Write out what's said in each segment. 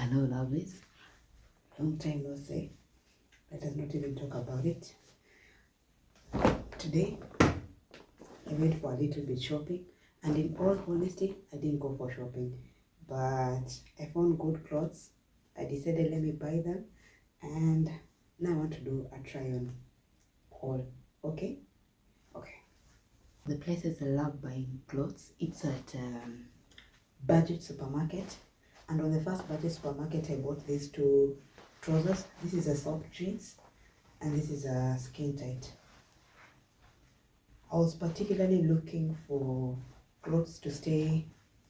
Hello, lovelies. Long time no see. Let us not even talk about it. Today, I went for a little bit shopping, and in all honesty, I didn't go for shopping, but I found good clothes. I decided let me buy them, and now I want to do a try-on haul. Okay? Okay. The places I love buying clothes, it's at Budget Supermarket. And on the first Budget Supermarket, I bought these two trousers. This is a soft jeans and this is a skin tight. I was particularly looking for clothes to stay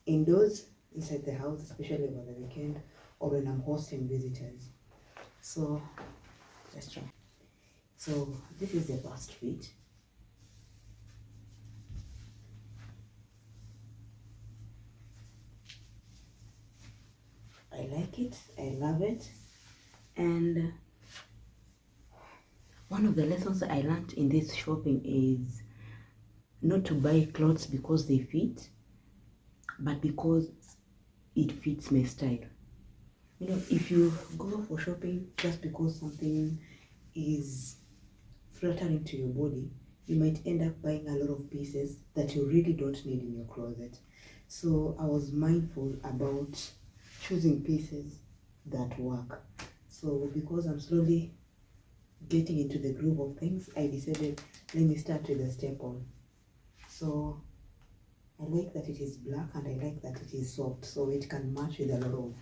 indoors inside the house, especially over the weekend or when I'm hosting visitors. So let's try. So this is the first fit. I like it, I love it, and one of the lessons I learned in this shopping is not to buy clothes because they fit, but because it fits my style. You know, if you go for shopping just because something is flattering to your body, you might end up buying a lot of pieces that you really don't need in your closet. So I was mindful about choosing pieces that work. So because I'm slowly getting into the groove of things, I decided let me start with a staple. So I like that it is black and I like that it is soft, so it can match with a lot of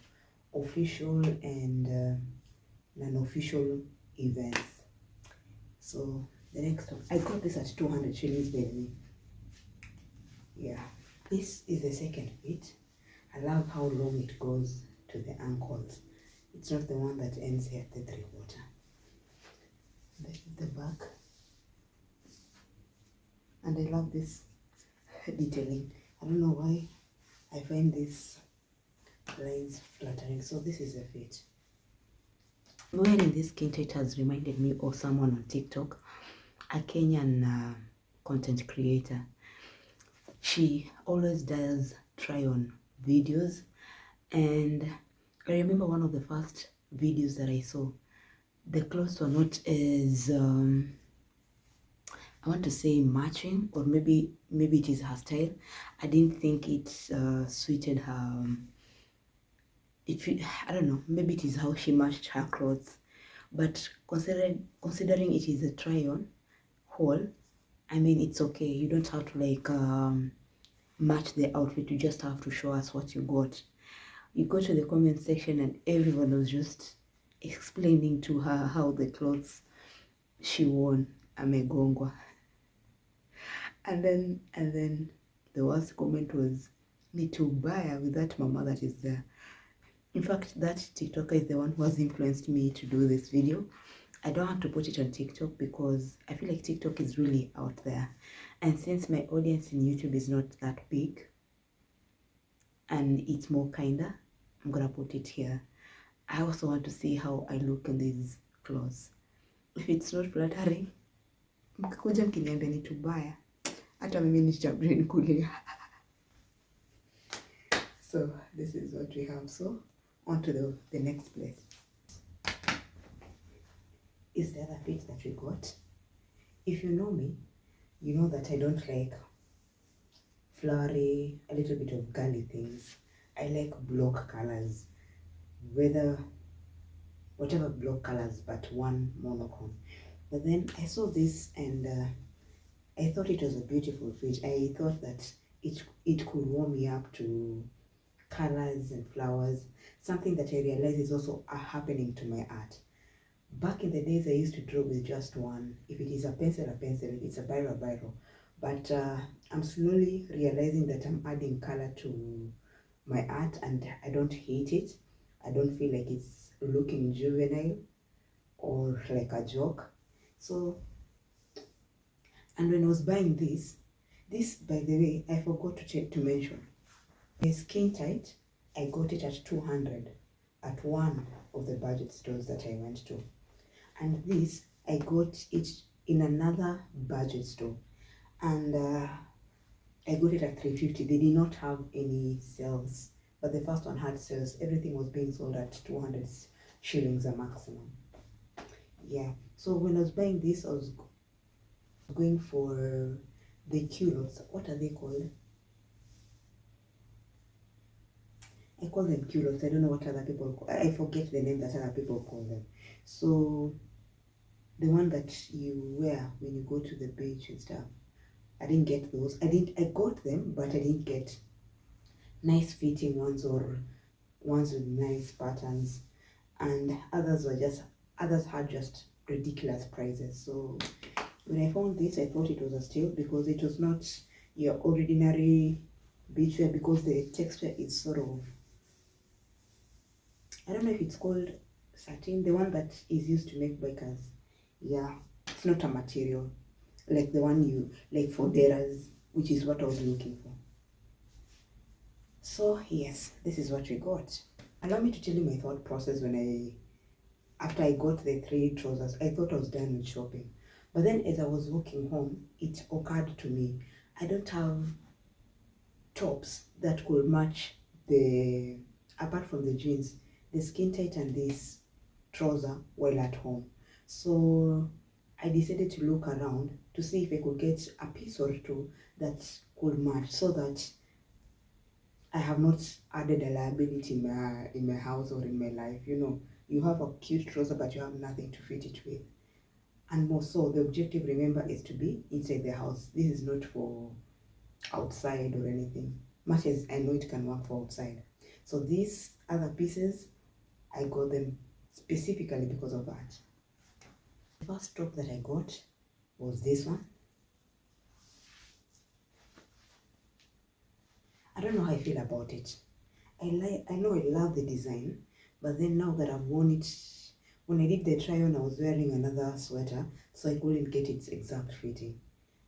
official and non-official events. So the next one, I got this at 200 shillings by the way. Yeah, this is the second fit. I love how long it goes to the ankles. It's not the one that ends here at the 3/4. This is the back, and I love this detailing. I don't know why I find these lines flattering. So this is a fit. Wearing this skin tight has reminded me of someone on TikTok, a Kenyan content creator. She always does try on videos, and I remember one of the first videos that I saw, the clothes were not as I want to say matching, or maybe it is her style. I didn't think it suited her. I don't know, maybe it is how she matched her clothes. But considering it is a try-on haul, I mean, it's okay. You don't have to like match the outfit. You just have to show us what you got. You go to the comment section and everyone was just explaining to her how the clothes she wore amegongwa. And then the worst comment was me to buy with that mama that is there. In fact, that TikToker is the one who has influenced me to do this video. I don't want to put it on TikTok because I feel like TikTok is really out there. And since my audience in YouTube is not that big and it's more kinder, I'm gonna put it here. I also want to see how I look in these clothes. If it's not flattering, mkikuja mkiniambia ni tubaya, hata mimi nitabrain kulia. So this is what we have. So on to the next place. Is the other fit that we got. If you know me, you know that I don't like flowery, a little bit of girly things. I like block colors, whatever block colors, but one monochrome. But then I saw this and I thought it was a beautiful fit. I thought that it could warm me up to colors and flowers, something that I realize is also happening to my art. Back in the days, I used to draw with just one. If it is a pencil, if it's a biro. But I'm slowly realizing that I'm adding color to my art and I don't hate it. I don't feel like it's looking juvenile or like a joke. So, and when I was buying this, by the way, I forgot to mention. The skin tight, I got it at 200 at one of the budget stores that I went to. And this, I got it in another budget store. And I got it at 350. They did not have any sales but the first one had sales. Everything was being sold at 200 shillings a maximum. Yeah, so when I was buying this, I was going for the culottes. What are they called? I call them culottes. I don't know what other people call. I forget the name that other people call them. So the one that you wear when you go to the beach and stuff. I didn't get those. I got them, but I didn't get nice fitting ones or ones with nice patterns. And others had just ridiculous prices. So when I found this, I thought it was a steal because it was not your ordinary beachwear, because the texture is sort of, I don't know if it's called satin, the one that is used to make bikers. Yeah, it's not a material like the one you like for Deras, which is what I was looking for. So yes, this is what we got. Allow me to tell you my thought process after I got the 3 trousers. I thought I was done with shopping. But then as I was walking home, it occurred to me, I don't have tops that could match apart from the jeans, the skin tight and this trouser while at home. So I decided to look around to see if I could get a piece or two that could match, so that I have not added a liability in my house or in my life. You have a cute trouser but you have nothing to fit it with. And more so, the objective, remember, is to be inside the house. This is not for outside or anything, much as I know it can work for outside. So these other pieces, I got them specifically because of that. The first top that I got was this one. I don't know how I feel about it. I know I love the design, but then now that I've worn it, when I did the try on, I was wearing another sweater, so I couldn't get its exact fitting.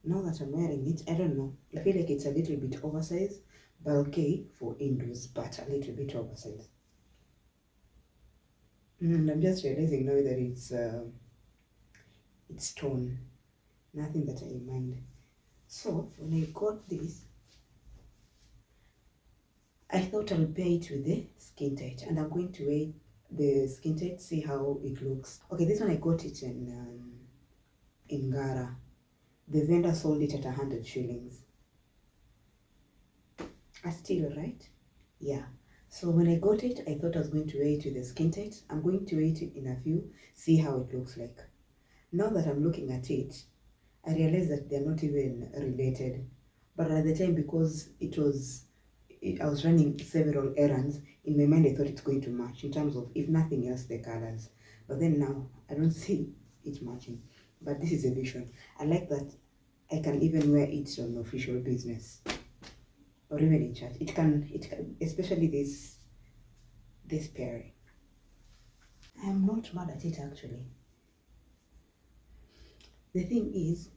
Now that I'm wearing it, I don't know. I feel like it's a little bit oversized, but okay for indoors, but a little bit oversized. And I'm just realizing now that it's torn. Nothing that I mind. So when I got this, I thought I'll pair it with the skin tight, and I'm going to wear the skin tight, see how it looks. Okay, this one I got it in Gara. The vendor sold it at 100 shillings. A steal, right? Yeah. So when I got it, I thought I was going to wear it with the skin tight. I'm going to wear it in a few, see how it looks like. Now that I'm looking at it, I realize that they're not even related. But at the time, because I was running several errands, in my mind I thought it's going to match in terms of, if nothing else, the colors. But then now, I don't see it matching. But this is a vision. I like that I can even wear it on official business. Or even in church. It can, especially this pairing. I am not mad at it actually. The thing is,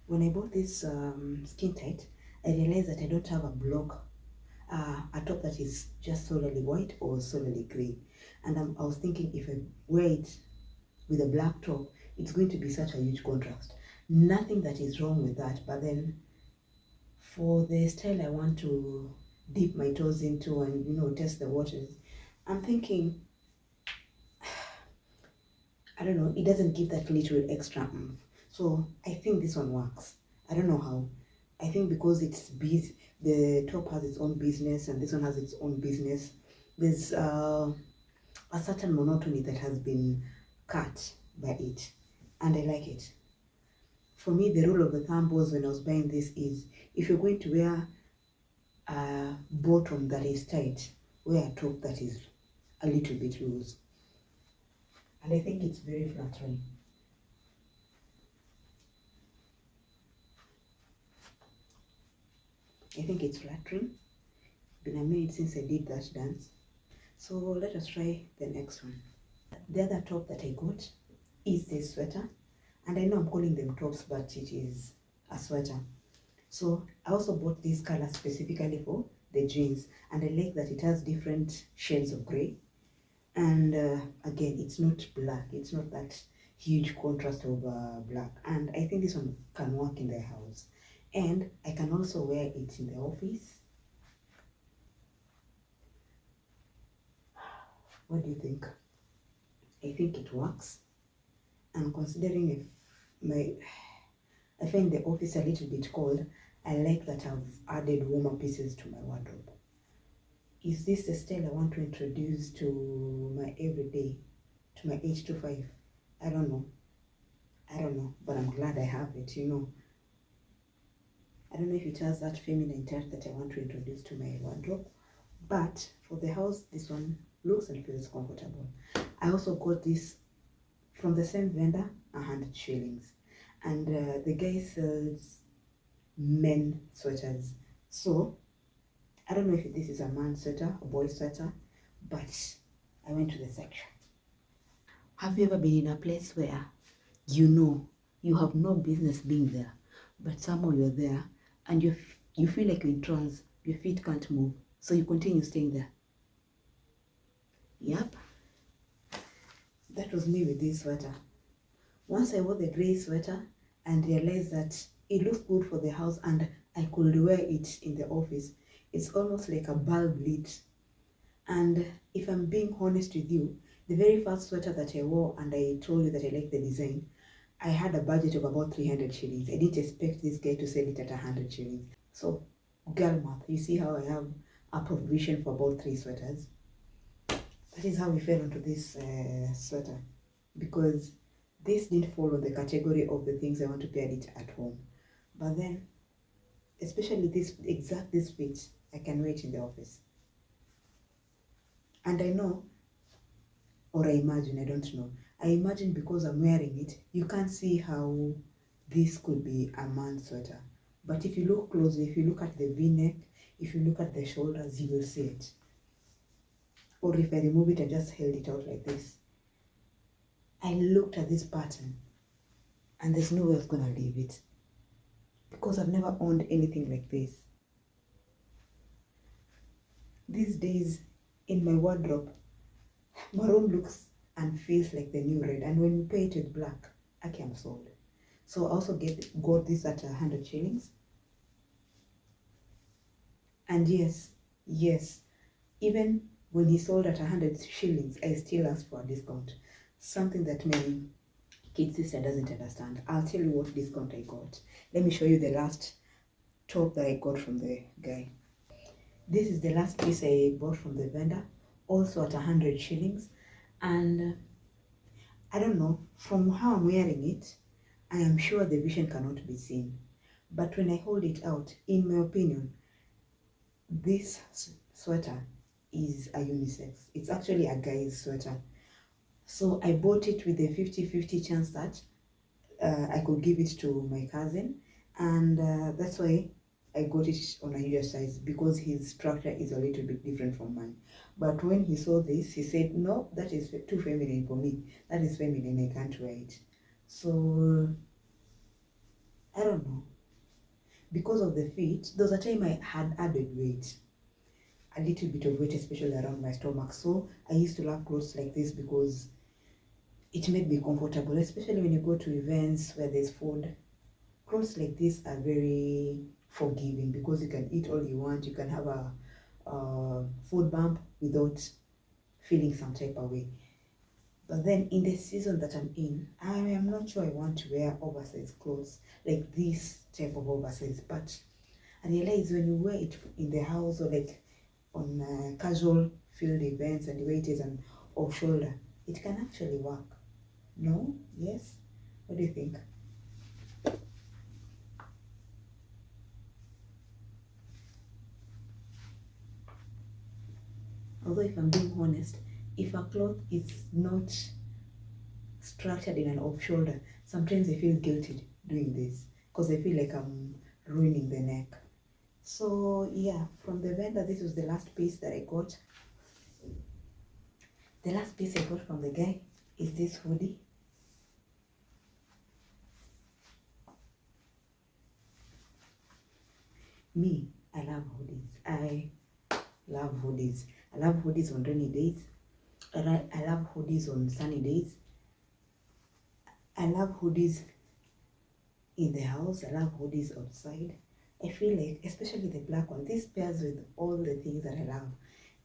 when I bought this skin tight, I realized that I don't have a top that is just solely white or solely grey. And I was thinking, if I wear it with a black top, it's going to be such a huge contrast. Nothing that is wrong with that, but then for the style I want to dip my toes into and test the waters, I'm thinking, I don't know, it doesn't give that little extra oomph. So I think this one works. I don't know how. I think because it's busy, the top has its own business and this one has its own business. There's a certain monotony that has been cut by it, and I like it. For me, the rule of the thumb was, when I was buying this, is if you're going to wear a bottom that is tight, wear a top that is a little bit loose. And I think it's very flattering. I think it's flattering. It's been a minute since I did that dance. So let us try the next one. The other top that I got is this sweater. And I know I'm calling them tops, but it is a sweater. So I also bought this color specifically for the jeans. And I like that it has different shades of grey. And again, it's not black. It's not that huge contrast of black. And I think this one can work in the house. And I can also wear it in the office. What do you think? I think it works. And considering if I find the office a little bit cold, I like that I've added warmer pieces to my wardrobe. Is this the style I want to introduce to my everyday, to my 8 to 5? I don't know. But I'm glad I have it, you know. I don't know if it has that feminine touch that I want to introduce to my wardrobe, but for the house, this one looks and feels comfortable. I also got this from the same vendor, 100 shillings. And the guy sells men sweaters. So, I don't know if this is a man sweater, a boy sweater, but I went to the section. Have you ever been in a place where you know you have no business being there, but somehow you're there and you feel like you're in trance, your feet can't move, so you continue staying there? Yep, that was me with this sweater. Once I wore the gray sweater and realized that it looked good for the house and I could wear it in the office. It's almost like a bulb lit. And if I'm being honest with you, the very first sweater that I wore and I told you that I liked the design, I had a budget of about 300 shillings. I didn't expect this guy to sell it at 100 shillings. So, girl math, you see how I have a provision for about 3 sweaters? That is how we fell into this sweater, because this didn't fall on the category of the things I want to pair it at home. But then, especially this fit, I can wear it in the office. And I know, or I imagine, I don't know. I imagine because I'm wearing it, you can't see how this could be a man's sweater. But if you look closely, if you look at the V-neck, if you look at the shoulders, you will see it. Or if I remove it and just held it out like this, I looked at this pattern and there's no way I was gonna leave it, because I've never owned anything like this. These days in my wardrobe, maroon looks and feels like the new red, and when you pair it with black, I am sold. So I also got this at 100 shillings. And yes, even when he sold at 100 shillings, I still asked for a discount. Something that my kid sister doesn't understand. I'll tell you what discount I got. Let me show you the last top that I got from the guy. This is the last piece I bought from the vendor, also at 100 shillings. And I don't know, from how I'm wearing it, I am sure the vision cannot be seen. But when I hold it out, in my opinion, this sweater is a unisex. It's actually a guy's sweater. So I bought it with a 50-50 chance that I could give it to my cousin, and that's why I got it on a usual size, because his structure is a little bit different from mine. But when he saw this, he said, no, that is too feminine for me. That is feminine, I can't wear it. So, I don't know. Because of the fit, there was a time I had added weight. A little bit of weight, especially around my stomach. So, I used to love clothes like this because it made me comfortable, especially when you go to events where there's food. Clothes like this are very forgiving because you can eat all you want. You can have a food bump without feeling some type of way. But then in the season that I'm in, I am not sure I want to wear oversized clothes like this type of oversized. But I realize when you wear it in the house or like on casual field events and you wear it as an off shoulder, it can actually work. No? Yes? What do you think? Although if I'm being honest, if a cloth is not structured in an off shoulder, sometimes I feel guilty doing this because I feel like I'm ruining the neck. So yeah, from the vendor, this was the last piece that I got. The last piece I got from the guy is this hoodie. Me, I love hoodies. I love hoodies. I love hoodies on rainy days. I love hoodies on sunny days. I love hoodies in the house. I love hoodies outside. I feel like, especially the black one, this pairs with all the things that I love.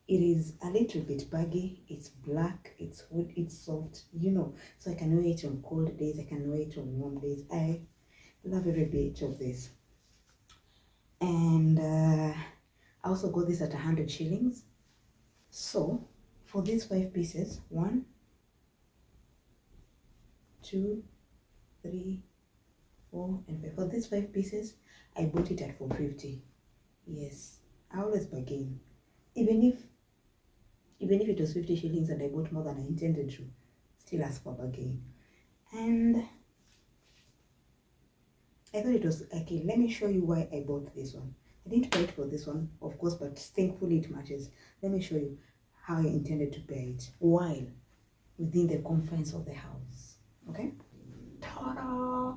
It is a little bit baggy, it's black, it's wood, it's soft, you know, so I can wear it on cold days, I can wear it on warm days. I love every bit of this. And I also got this at 100 shillings. So for these 5 pieces, 1, 2, 3, 4, and 5. For these 5 pieces, I bought it at 450. Yes, I always bargain. Even if it was 50 shillings and I bought more than I intended to, still ask for bargain. And I thought it was okay. Let me show you why I bought this one. I didn't pay it for this one, of course, but thankfully it matches. Let me show you how I intended to pay it while within the confines of the house. Okay? Ta-da!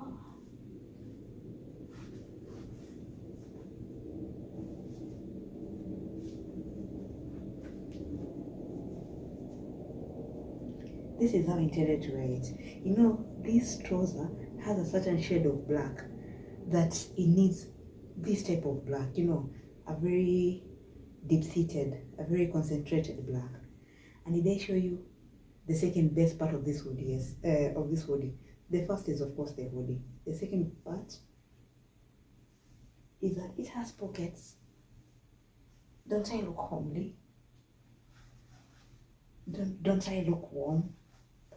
This is how I intended to wear it. You know, this trouser has a certain shade of black that it needs this type of black, you know, a very deep-seated, a very concentrated black. And did I show you the second best part of this hoodie? Yes, of this hoodie. The first is of course the hoodie. The second part is that it has pockets. Don't I look homely? Don't I look warm,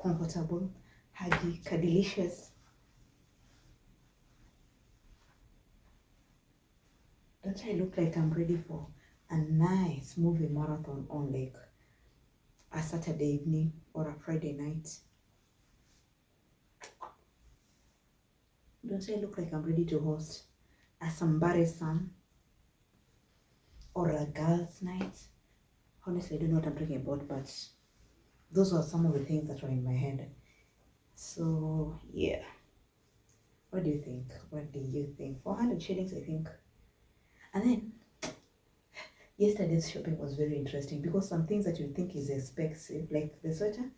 comfortable, huggy, delicious? Don't I look like I'm ready for a nice movie marathon on like a Saturday evening or a Friday night? Don't I look like I'm ready to host a Sambare Sam or a girls' night? Honestly, I don't know what I'm talking about, but those were some of the things that were in my head. So yeah, what do you think? What do you think? 400 shillings, I think. And then yesterday's shopping was very interesting because some things that you think is expensive, like the sweater,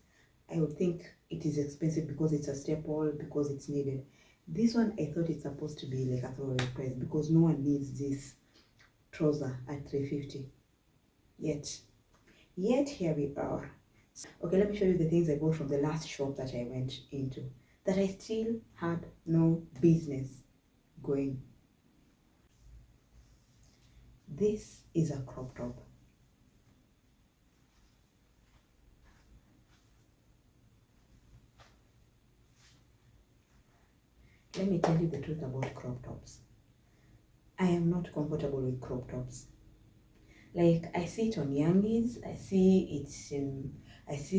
I would think it is expensive because it's a staple, because it's needed. This one, I thought it's supposed to be like a throwaway price because no one needs this trouser at 350. Yet here we are. Okay, let me show you the things I bought from the last shop that I went into that I still had no business going. This is a crop top. Let me tell you the truth about crop tops. I am not comfortable with crop tops. Like, I see it on youngies, I see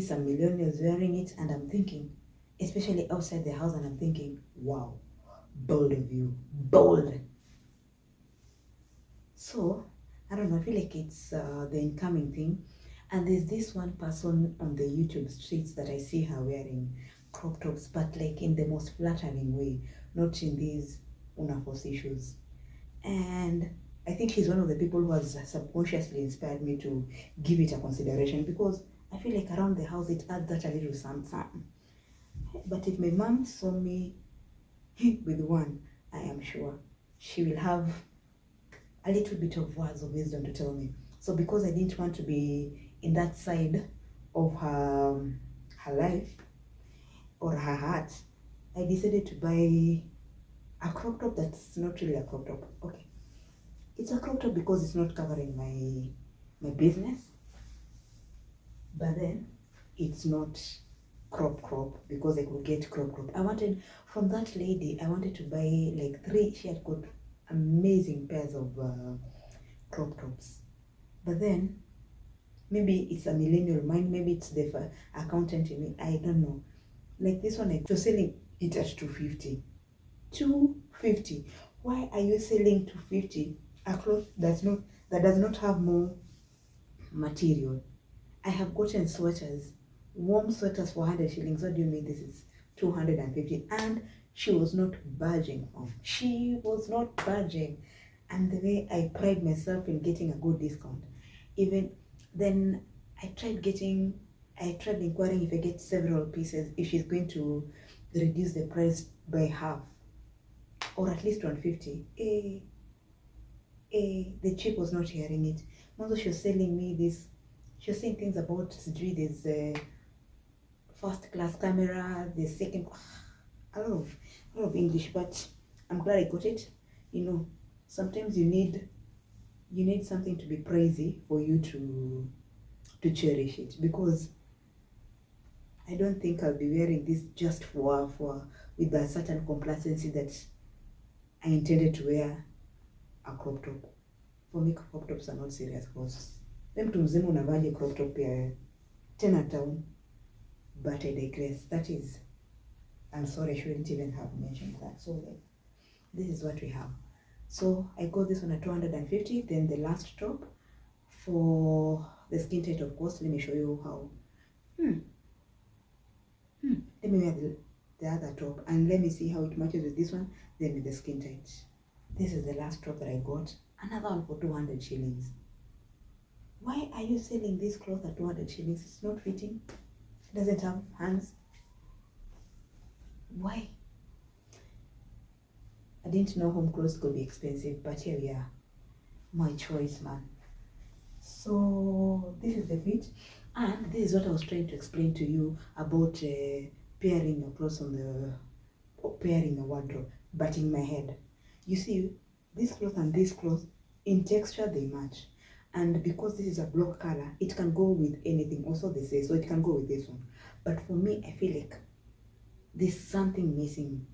some millennials wearing it, and I'm thinking, especially outside the house, and I'm thinking, wow, bold of you, bold. So, I don't know, I feel like it's the incoming thing. And there's this one person on the YouTube streets that I see her wearing crop tops, but like in the most flattering way, not in these unafos issues. And I think she's one of the people who has subconsciously inspired me to give it a consideration because I feel like around the house it adds that a little something. But if my mom saw me with one, I am sure she will have a little bit of words of wisdom to tell me. So because I didn't want to be in that side of her life or her heart, I decided to buy a crop top that's not really a crop top. Okay. It's a crop top because it's not covering my business, but then it's not crop because I could get crop. I wanted from that lady. I wanted to buy like 3. She had got amazing pairs of crop tops, but then maybe it's a millennial mind. Maybe it's the accountant in me. I don't know. Like this one, I was selling it at 250. 250. Why are you selling 250 a cloth that does not have more material? I have gotten sweaters, warm sweaters for 100 shillings. What do you mean this is 250? And she was not budging. She was not budging. And the way I pride myself in getting a good discount. Even then, I tried inquiring if I get several pieces, if she's going to reduce the price by half or at least 150. The chick was not hearing it. Also, she was selling me this she was saying things about sijui there's a first class camera, the second, a lot of English, but I'm glad I got it. You know, sometimes you need something to be praisey for you to cherish it, because I don't think I'll be wearing this just for with a certain complacency that I intended to wear a crop top. For me, crop tops are not serious clothes. Then mtu mzima unavaje crop top ya tena town? But I digress. That is, I'm sorry, I shouldn't even have mentioned that. So like, this is what we have. So I got this one at 250. Then the last top for the skin tight, of course. Let me show you how. Let me wear the other top and let me see how it matches with this one, then with the skin tight. This is the last top that I got. Another one for 200 shillings. Why are you selling this cloth at 200 shillings? It's not fitting. It doesn't have hands. Why? I didn't know home clothes could be expensive, but here we are. My choice, man. So this is the fit, and this is what I was trying to explain to you about pairing your clothes pairing your wardrobe, but in my head. You see, this cloth and this cloth, in texture they match, and because this is a block color, it can go with anything. Also they say, so it can go with this one. But for me, I feel like there's something missing.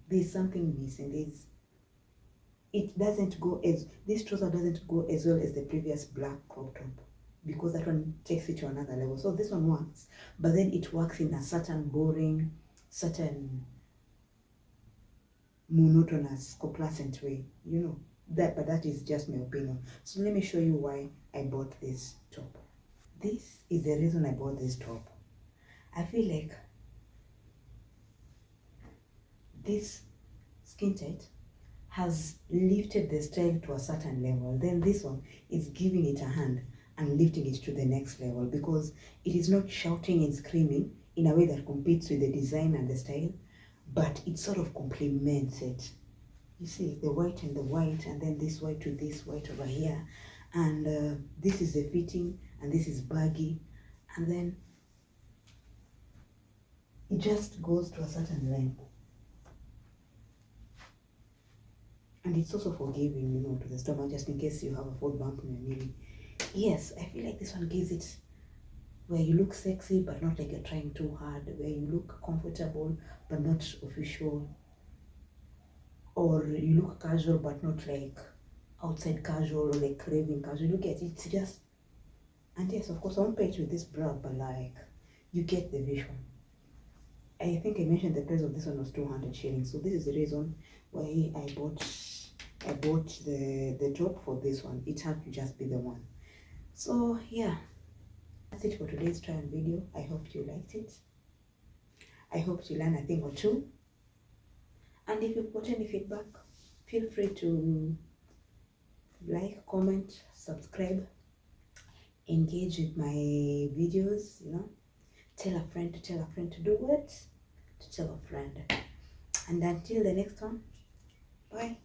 It doesn't go as, this trouser doesn't go as well as the previous black crop top, because that one takes it to another level. So this one works, but then it works in a certain boring, certain monotonous, complacent way, you know. But that is just my opinion. So let me show you why I bought this top. This is the reason I bought this top. I feel like this skin tight has lifted the style to a certain level. Then this one is giving it a hand and lifting it to the next level, because it is not shouting and screaming in a way that competes with the design and the style, but it sort of complements it. You see, the white and the white, and then this white to this white over here, and this is the fitting, and this is baggy, and then it just goes to a certain length. And it's also forgiving, you know, to the stomach, just in case you have a foot bump in your knee. Yes, I feel like this one gives it where you look sexy, but not like you're trying too hard, where you look comfortable, but not official, or you look casual, but not like outside casual, or like craving casual. Look at it, it's just, and yes, of course, I won't pair it with this bra, but like, you get the vision. I think I mentioned the price of this one was 200 shillings, so this is the reason why I bought the top for this one. It had to just be the one. So yeah, that's it for today's trial video. I hope you liked it. I hope you learned a thing or two. And if you've got any feedback, feel free to like, comment, subscribe, engage with my videos, you know. Tell a friend to do what? To tell a friend. And until the next one, bye.